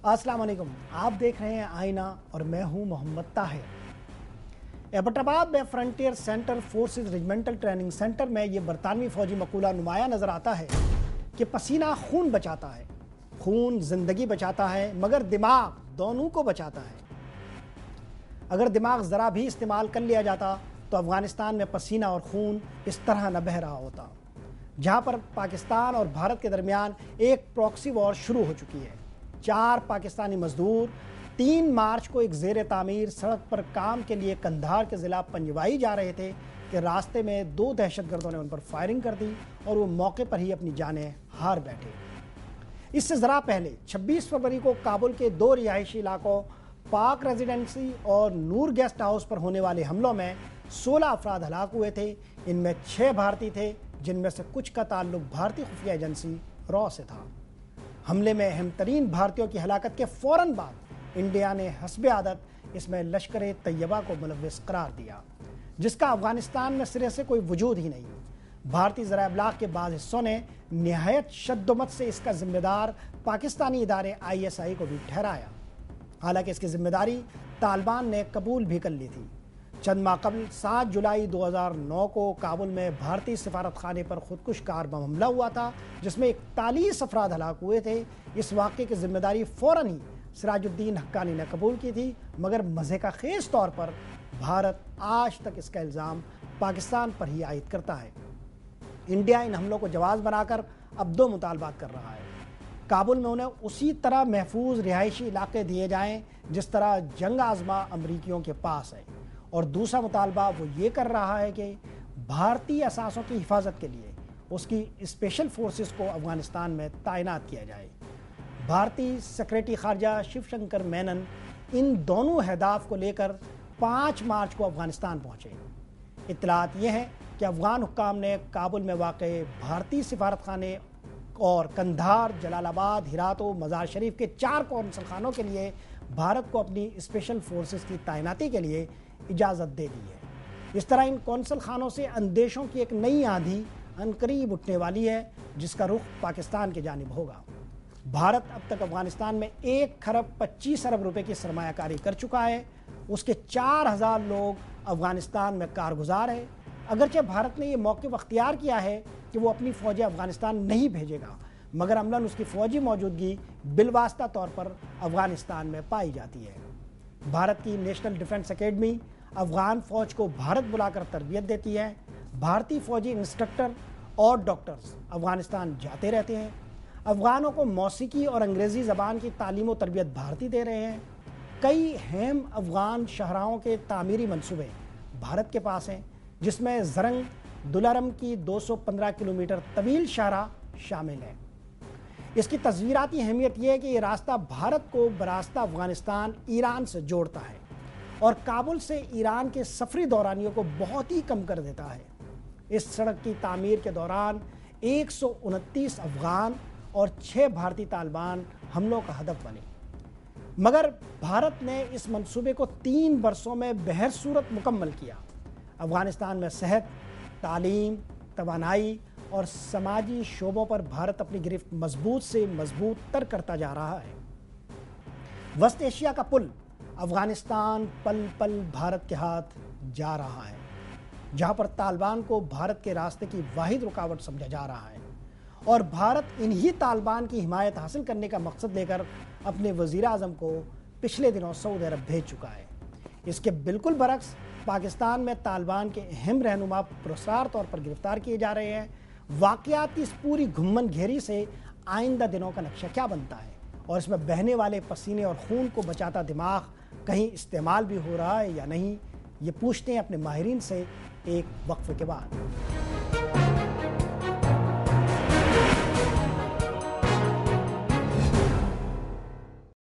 अस्सलाम वालेकुम। आप देख रहे हैं आईना और मैं हूं मोहम्मद ताहिर। एबटाबाद में frontier centre forces regimental training centre में ये बरतानवी फौजी मकूला नुमाया नज़र आता है कि पसीना खून बचाता है, खून ज़िंदगी बचाता है, मगर दिमाग दोनों को बचाता है। अगर दिमाग ज़रा भी इस्तेमाल कर लिया जाता तो अफ़गानिस्तान में पसीना और खून इस तरह न बह रहा होता। जहाँ पर पाकिस्तान और भारत के दरमियान एक प्रॉक्सी वॉर शुरू हो चुकी है। 4 पाकिस्तानी मजदूर 3 मार्च को एक ज़ेर तामीर सड़क पर काम के लिए कंधार के ज़िला पंजवाई जा रहे थे कि रास्ते में 2 दहशतगर्दों ने उन पर फायरिंग कर दी और वो मौके पर ही अपनी जानें हार बैठे। इससे ज़रा पहले 26 फरवरी को काबुल के 2 रिहायशी इलाकों पाक रेजिडेंसी और नूर गेस्ट हाउस पर होने वाले हमलों में 16 अफराद हलाक हुए थे। इनमें 6 भारतीय थे, जिनमें से कुछ का ताल्लुक भारतीय खुफिया एजेंसी रॉ से था। हमले में अहम तरीन भारतीयों की हलाकत के फ़ौरन बाद इंडिया ने हस्बे आदत इसमें लश्कर तैयबा को मुलव्विस करार दिया, जिसका अफ़गानिस्तान में सिरे से कोई वजूद ही नहीं। भारतीय ज़रा इब्लाग के बाद हिस्सों ने निहायत शद्दोमत से इसका जिम्मेदार पाकिस्तानी इदारे ISI को भी ठहराया। हालांकि इसकी जिम्मेदारी तालिबान ने कबूल भी कर ली थी। चंद माह कबल 7 जुलाई 2009 को काबुल में भारतीय सिफारत खाने पर खुदकुश कार बम हमला हुआ था, जिसमें 41 अफराद हलाक हुए थे। इस वाक़े की जिम्मेदारी फ़ौरन ही सिराजुद्दीन हक्कानी ने कबूल की थी, मगर मज़े का खेज़ तौर पर भारत आज तक इसका इल्ज़ाम पाकिस्तान पर ही आयद करता है। इंडिया इन हमलों को जवाज़ बनाकर अब 2 मुतालबात कर रहा है। काबुल में उन्हें उसी तरह महफूज रिहायशी इलाके दिए जाएँ जिस तरह जंग आज़मा अमरीकियों के पास है, और दूसरा मुतालबा वो ये कर रहा है कि भारतीय असासों की हिफाजत के लिए उसकी स्पेशल फोर्सेस को अफ़गानिस्तान में तैनात किया जाए। भारतीय सेक्रेटरी खारजा शिव शंकर मेनन इन दोनों अहदाफ को लेकर 5 मार्च को अफ़गानिस्तान पहुँचे। इत्तलात ये हैं कि अफ़गान हुक्काम ने काबुल में वाक़े भारतीय सिफारत खाने और कंधार, जलालाबाद, हिरात और मज़ार शरीफ के 4 कौंसल खानों के लिए भारत को अपनी स्पेशल फोर्सेस की तैनाती के लिए इजाज़त दे दी है। इस तरह इन कौंसल खानों से अंदेशों की एक नई आंधी अनकरीब उठने वाली है, जिसका रुख पाकिस्तान की जानिब होगा। भारत अब तक अफ़गानिस्तान में 1 खरब 25 अरब रुपए की सरमायाकारी कर चुका है। उसके 4000 लोग अफ़गानिस्तान में कारगुजार है। अगरचे भारत ने यह मौक़िफ़ अख्तियार किया है कि वो अपनी फ़ौजें अफ़गानिस्तान नहीं भेजेगा, मगर अमलन उसकी फ़ौजी मौजूदगी बिलवास्ता तौर पर अफ़गानिस्तान में पाई जाती है। भारत की नेशनल डिफेंस एकेडमी अफ़गान फ़ौज को भारत बुलाकर तरबियत देती है। भारतीय फ़ौजी इंस्ट्रक्टर और डॉक्टर्स अफ़गानिस्तान जाते रहते हैं। अफ़गानों को मौसीकी और अंग्रेज़ी ज़बान की तालीम और तरबियत भारतीय दे रहे हैं। कई अहम अफ़गान शहराओं के तामीरी मंसूबे भारत के पास हैं, जिसमें ज़रंग दुलारम की 215 किलोमीटर तवील शाहरा शामिल है। इसकी तस्वीराती अहमियत यह है कि ये रास्ता भारत को बरास्ता अफ़गानिस्तान ईरान से जोड़ता है और काबुल से ईरान के सफरी दौरानियों को बहुत ही कम कर देता है। इस सड़क की तामीर के दौरान 129 अफ़गान और 6 भारतीय तालिबान हमलों का हदफ बने, मगर भारत ने इस मंसूबे को 3 बरसों में बहरसूरत मुकम्मल किया। अफ़गानिस्तान में सेहत, तालीम, तवानाई और समाजी शोबों पर भारत अपनी गिरफ्त मजबूत से मजबूत तर करता जा रहा है। वस्त एशिया का पुल अफ़गानिस्तान पल पल भारत के हाथ जा रहा है, जहां पर तालिबान को भारत के रास्ते की वाहिद रुकावट समझा जा रहा है, और भारत इन्हीं तालिबान की हिमायत हासिल करने का मकसद लेकर अपने वज़ीर आज़म को पिछले दिनों सऊदी अरब भेज चुका है। इसके बिल्कुल बरक्स पाकिस्तान में तालिबान के अहम रहनुमा पुरस्कार तौर पर गिरफ्तार किए जा रहे हैं। वाक़यात इस पूरी घुम्मन घेरी से आइंदा दिनों का नक्शा क्या बनता है, और इसमें बहने वाले पसीने और खून को बचाता दिमाग कहीं इस्तेमाल भी हो रहा है या नहीं, ये पूछते हैं अपने माहिरीन से एक वक्फे के बाद।